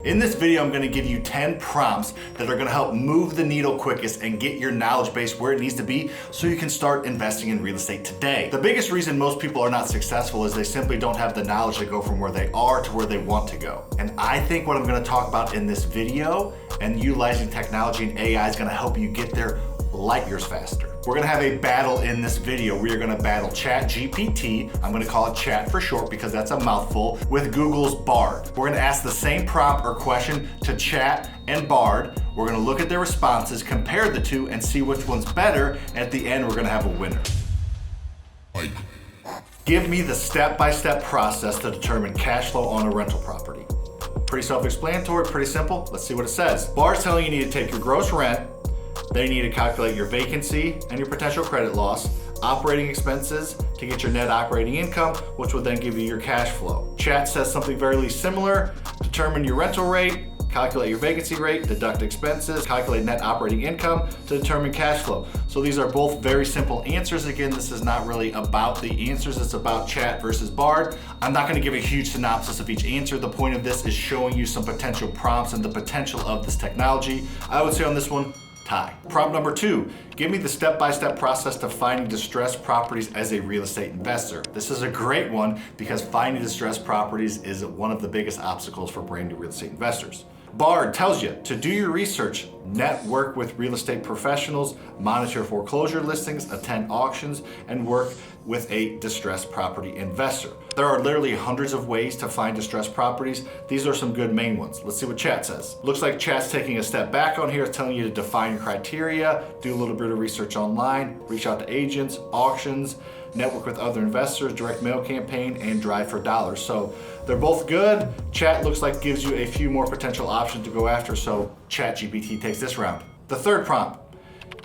In this video, I'm going to give you 10 prompts that are going to help move the needle quickest and get your knowledge base where it needs to be so you can start investing in real estate today. The biggest reason most people are not successful is they simply don't have the knowledge to go from where they are to where they want to go. And I think what I'm going to talk about in this video and utilizing technology and AI is going to help you get there light years faster. We're gonna have a battle in this video. We are gonna battle GPT, I'm gonna call it Chat for short because that's a mouthful, with Google's BARD. We're gonna ask the same prompt or question to Chat and BARD. We're gonna look at their responses, compare the two, and see which one's better. At the end, we're gonna have a winner. Give me the step-by-step process to determine cash flow on a rental property. Pretty self-explanatory, pretty simple. Let's see what it says. BARD's telling you need to take your gross rent, then you need to calculate your vacancy and your potential credit loss, operating expenses to get your net operating income, which will then give you your cash flow. Chat says something very similar. Determine your rental rate, calculate your vacancy rate, deduct expenses, calculate net operating income to determine cash flow. So these are both very simple answers. Again, this is not really about the answers, it's about Chat versus BARD. I'm not gonna give a huge synopsis of each answer. The point of this is showing you some potential prompts and the potential of this technology. I would say on this one, tie. Prompt number 2, give me the step-by-step process to finding distressed properties as a real estate investor. This is a great one because finding distressed properties is one of the biggest obstacles for brand new real estate investors. BARD tells you to do your research, network with real estate professionals, monitor foreclosure listings, attend auctions, and work with a distressed property investor. There are literally hundreds of ways to find distressed properties. These are some good main ones. Let's see what Chat says. Looks like Chat's taking a step back on here. It's telling you to define your criteria, do a little bit of research online, reach out to agents, auctions, network with other investors, direct mail campaign, and drive for dollars. So they're both good. Chat looks like gives you a few more potential options to go after, so ChatGPT takes this round. The third prompt,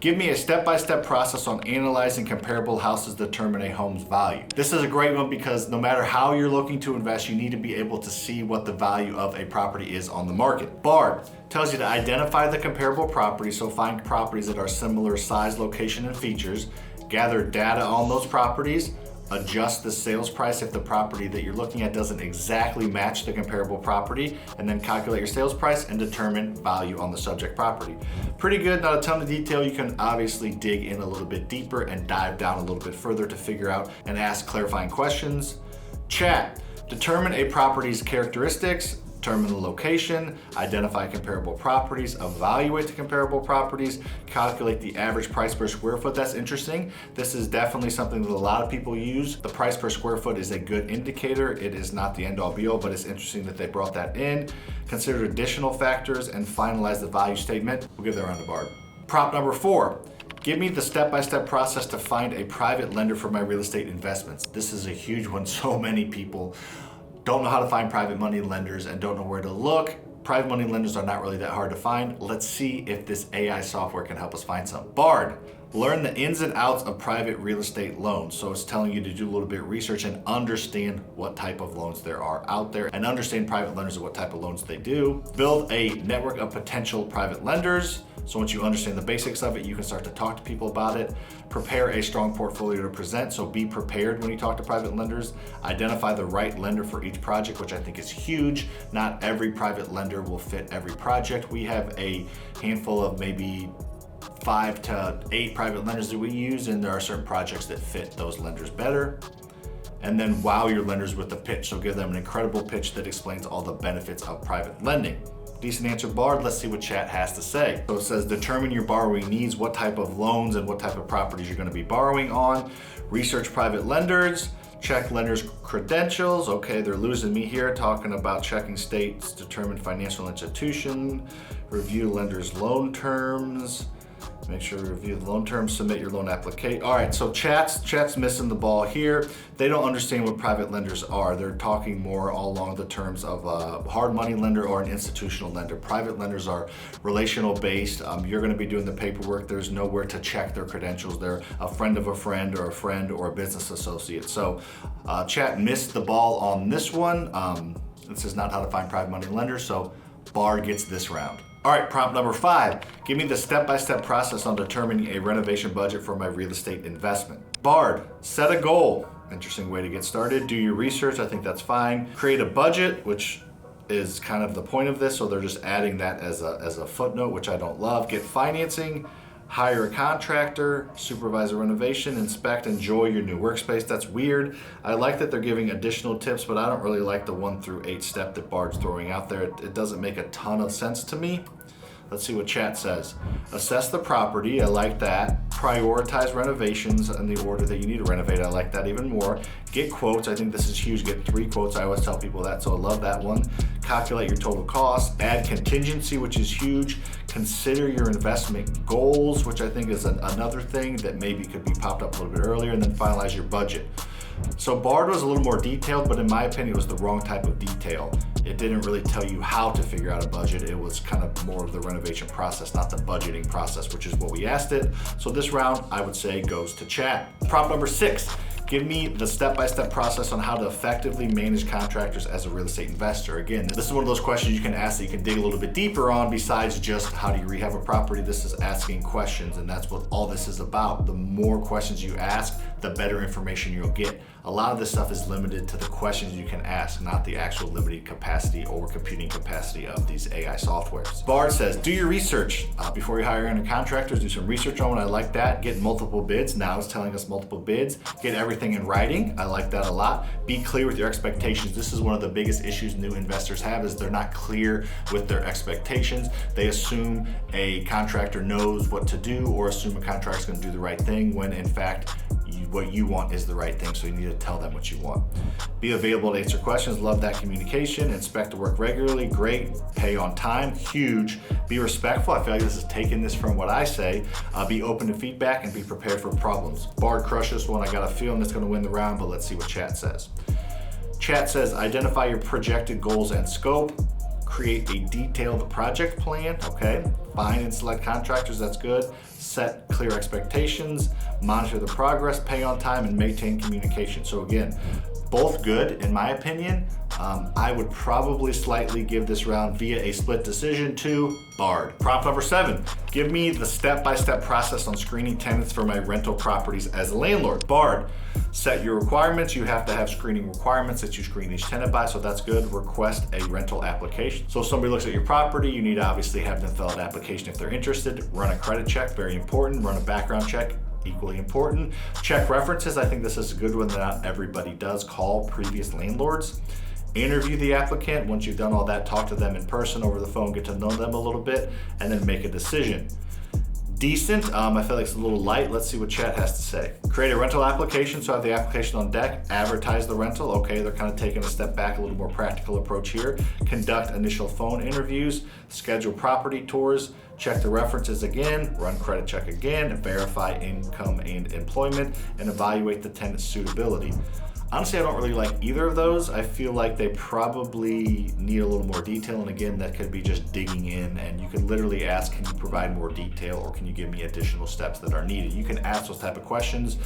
give me a step-by-step process on analyzing comparable houses to determine a home's value. This is a great one because no matter how you're looking to invest, you need to be able to see what the value of a property is on the market. BARD tells you to identify the comparable properties, so find properties that are similar size, location, and features, gather data on those properties, adjust the sales price if the property that you're looking at doesn't exactly match the comparable property, and then calculate your sales price and determine value on the subject property. Pretty good, not a ton of detail. You can obviously dig in a little bit deeper and dive down a little bit further to figure out and ask clarifying questions. Chat, determine a property's characteristics, determine the location, identify comparable properties, evaluate the comparable properties, calculate the average price per square foot. That's interesting. This is definitely something that a lot of people use. The price per square foot is a good indicator. It is not the end all be all, but it's interesting that they brought that in. Consider additional factors and finalize the value statement. We'll give that round to BARD. Prompt number 4. Give me the step-by-step process to find a private lender for my real estate investments. This is a huge one. So many people don't know how to find private money lenders and don't know where to look. Private money lenders are not really that hard to find. Let's see if this AI software can help us find some. BARD, learn the ins and outs of private real estate loans. So it's telling you to do a little bit of research and understand what type of loans there are out there and understand private lenders and what type of loans they do. Build a network of potential private lenders. So once you understand the basics of it, you can start to talk to people about it. Prepare a strong portfolio to present, so be prepared when you talk to private lenders. Identify the right lender for each project, which I think is huge. Not every private lender will fit every project. We have a handful of maybe 5 to 8 private lenders that we use, and there are certain projects that fit those lenders better. And then wow your lenders with the pitch, so give them an incredible pitch that explains all the benefits of private lending. Decent answer, BARD. Let's see what Chat has to say. So it says, determine your borrowing needs, what type of loans and what type of properties you're going to be borrowing on. Research private lenders, check lenders' credentials. Okay, they're losing me here, talking about checking states, determine financial institution, review lenders' loan terms. Make sure to review the loan terms, submit your loan application. All right, so Chat's missing the ball here. They don't understand what private lenders are. They're talking more all along the terms of a hard money lender or an institutional lender. Private lenders are relational based. You're gonna be doing the paperwork. There's nowhere to check their credentials. They're a friend of a friend or a friend or a business associate. So Chat missed the ball on this one. This is not how to find private money lenders, so BARD gets this round. All right, prompt number 5. Give me the step-by-step process on determining a renovation budget for my real estate investment. BARD, set a goal. Interesting way to get started. Do your research, I think that's fine. Create a budget, which is kind of the point of this, so they're just adding that as a footnote, which I don't love. Get financing, hire a contractor, supervise a renovation, inspect, enjoy your new workspace. That's weird. I like that they're giving additional tips, but I don't really like the 1 through 8 step that BARD's throwing out there. It doesn't make a ton of sense to me. Let's see what chat says. Assess the property, I like that. Prioritize renovations in the order that you need to renovate, I like that even more. Get quotes, I think this is huge. Get 3 quotes, I always tell people that, so I love that one. Calculate your total cost. Add contingency, which is huge. Consider your investment goals, which I think is another thing that maybe could be popped up a little bit earlier, and then finalize your budget. So BARD was a little more detailed, but in my opinion, it was the wrong type of detail. It didn't really tell you how to figure out a budget. It was kind of more of the renovation process, not the budgeting process, which is what we asked it. So this round, I would say, goes to chat. Prompt number 6. Give me the step-by-step process on how to effectively manage contractors as a real estate investor. Again, this is one of those questions you can ask that you can dig a little bit deeper on besides just how do you rehab a property. This is asking questions, and that's what all this is about. The more questions you ask, the better information you'll get. A lot of this stuff is limited to the questions you can ask, not the actual limited capacity or computing capacity of these AI softwares. BARD says, do your research before you hire any contractors. Do some research on it. I like that. Get multiple bids. Now it's telling us multiple bids. Get everything in writing. I like that a lot. Be clear with your expectations. This is one of the biggest issues new investors have, is they're not clear with their expectations. They assume a contractor knows what to do, or assume a contractor's going to do the right thing, when in fact what you want is the right thing, so you need to tell them what you want. Be available to answer questions. Love that communication. Inspect to work regularly. Great. Pay on time. Huge. Be respectful. I feel like this is taking this from what I say. Be open to feedback and be prepared for problems. BARD crushed this one. I got a feeling it's going to win the round, but let's see what chat says. Chat says, identify your projected goals and scope. Create a detailed project plan. Okay. Find and select contractors. That's good. Set clear expectations. Monitor the progress. Pay on time and maintain communication. So again, both good in my opinion. I would probably slightly give this round via a split decision to BARD. Prompt number 7, give me the step-by-step process on screening tenants for my rental properties as a landlord. BARD, set your requirements. You have to have screening requirements that you screen each tenant by, so that's good. Request a rental application. So if somebody looks at your property, you need to obviously have them fill out an application if they're interested. Run a credit check, very important. Run a background check, equally important. Check references. I think this is a good one that not everybody does. Call previous landlords. Interview the applicant. Once you've done all that, talk to them in person, over the phone, get to know them a little bit, and then make a decision. Decent, I feel like it's a little light. Let's see what chat has to say. Create a rental application, so have the application on deck. Advertise the rental. Okay, they're kind of taking a step back, a little more practical approach here. Conduct initial phone interviews. Schedule property tours. Check the references again. Run credit check again. And verify income and employment. And evaluate the tenant's suitability. Honestly, I don't really like either of those. I feel like they probably need a little more detail, and again, that could be just digging in, and you can literally ask, can you provide more detail, or can you give me additional steps that are needed? You can ask those type of questions.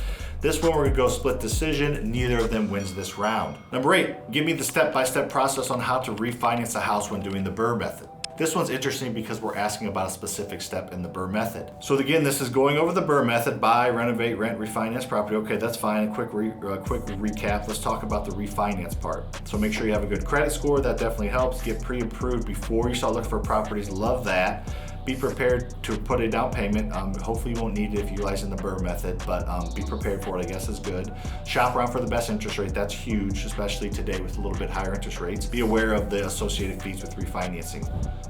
This one, we're gonna go split decision. Neither of them wins this round. Number 8, give me the step-by-step process on how to refinance a house when doing the BRRR method. This one's interesting because we're asking about a specific step in the BRRR method. So again, this is going over the BRRR method: buy, renovate, rent, refinance property. Okay, that's fine. A quick recap. Let's talk about the refinance part. So make sure you have a good credit score. That definitely helps. Get pre-approved before you start looking for properties. Love that. Be prepared to put a down payment. Hopefully you won't need it if you utilize in the BRRR method, but be prepared for it, I guess, is good. Shop around for the best interest rate. That's huge, especially today with a little bit higher interest rates. Be aware of the associated fees with refinancing.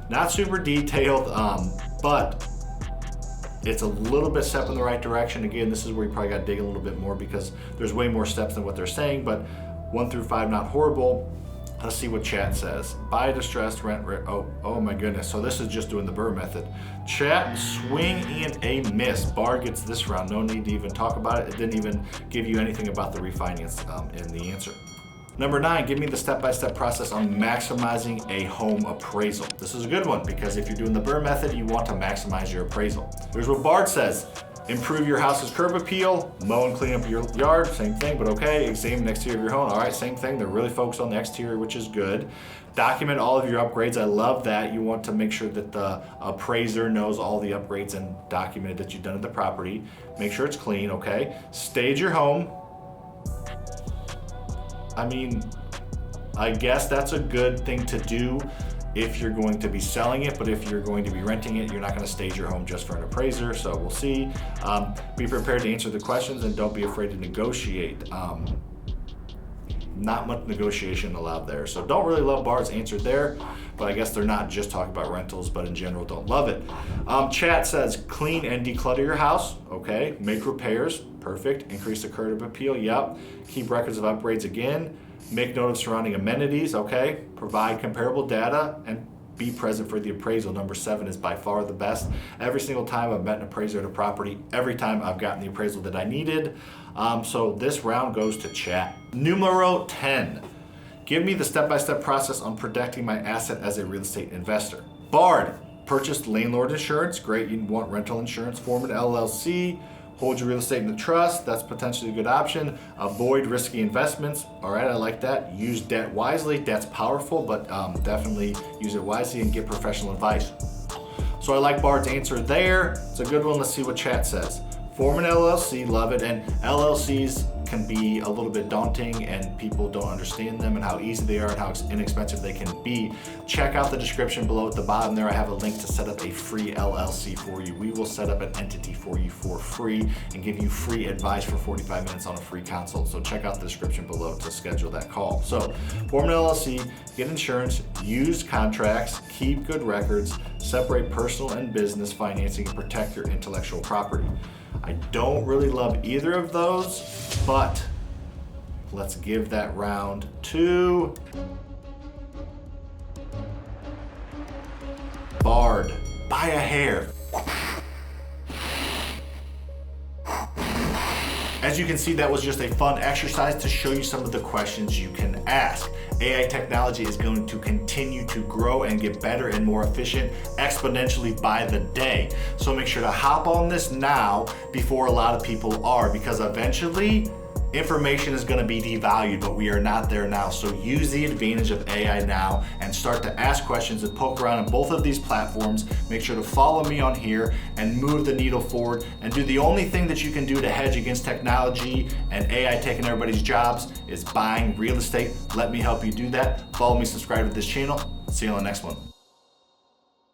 Not super detailed, but it's a little bit step in the right direction. Again, this is where you probably got to dig a little bit more because there's way more steps than what they're saying, but 1 through 5, not horrible. Let's see what chat says. Buy distressed, rent, oh my goodness. So this is just doing the BRRR method. Chat, swing and a miss. BARD gets this round. No need to even talk about it. It didn't even give you anything about the refinance in the answer. Number 9, give me the step-by-step process on maximizing a home appraisal. This is a good one because if you're doing the BRRR method, you want to maximize your appraisal. Here's what BARD says. Improve your house's curb appeal, mow and clean up your yard, same thing, but okay. Examine the exterior of your home, all right, same thing. They're really focused on the exterior, which is good. Document all of your upgrades, I love that. You want to make sure that the appraiser knows all the upgrades and documented that you've done at the property. Make sure it's clean, okay? Stage your home. I mean, I guess that's a good thing to do if you're going to be selling it, but if you're going to be renting it, you're not going to stage your home just for an appraiser. So we'll see. Be prepared to answer the questions and don't be afraid to negotiate. Not much negotiation allowed there. So don't really love BARD's answer there, but I guess they're not just talking about rentals, but in general don't love it. Chat says clean and declutter your house. Okay. Make repairs. Perfect. Increase the current of appeal. Yep. Keep records of upgrades again. Make note of surrounding amenities. Okay. Provide comparable data and be present for the appraisal. Number 7 is by far the best. Every single time I've met an appraiser at a property, every time I've gotten the appraisal that I needed. So this round goes to chat. Numero 10. Give me the step-by-step process on protecting my asset as a real estate investor. BARD. Purchased landlord insurance. Great, you want rental insurance. Form an LLC. Hold your real estate in the trust. That's potentially a good option. Avoid risky investments. All right, I like that. Use debt wisely. Debt's powerful, but definitely use it wisely and get professional advice. So I like BARD's answer there. It's a good one. Let's see what chat says. Form an LLC, love it. And LLCs can be a little bit daunting and people don't understand them and how easy they are and how inexpensive they can be. Check out the description below at the bottom there. I have a link to set up a free LLC for you. We will set up an entity for you for free and give you free advice for 45 minutes on a free consult. So check out the description below to schedule that call. So form an LLC, get insurance, use contracts, keep good records, separate personal and business financing, and protect your intellectual property. I don't really love either of those, but let's give that round to BARD. Buy a hair. As you can see, that was just a fun exercise to show you some of the questions you can ask. AI technology is going to continue to grow and get better and more efficient exponentially by the day. So make sure to hop on this now before a lot of people are, because eventually information is going to be devalued, but we are not there now. So use the advantage of AI now and start to ask questions and poke around on both of these platforms. Make sure to follow me on here and move the needle forward and do the only thing that you can do to hedge against technology and AI taking everybody's jobs is buying real estate. Let me help you do that. Follow me, subscribe to this channel. See you on the next one.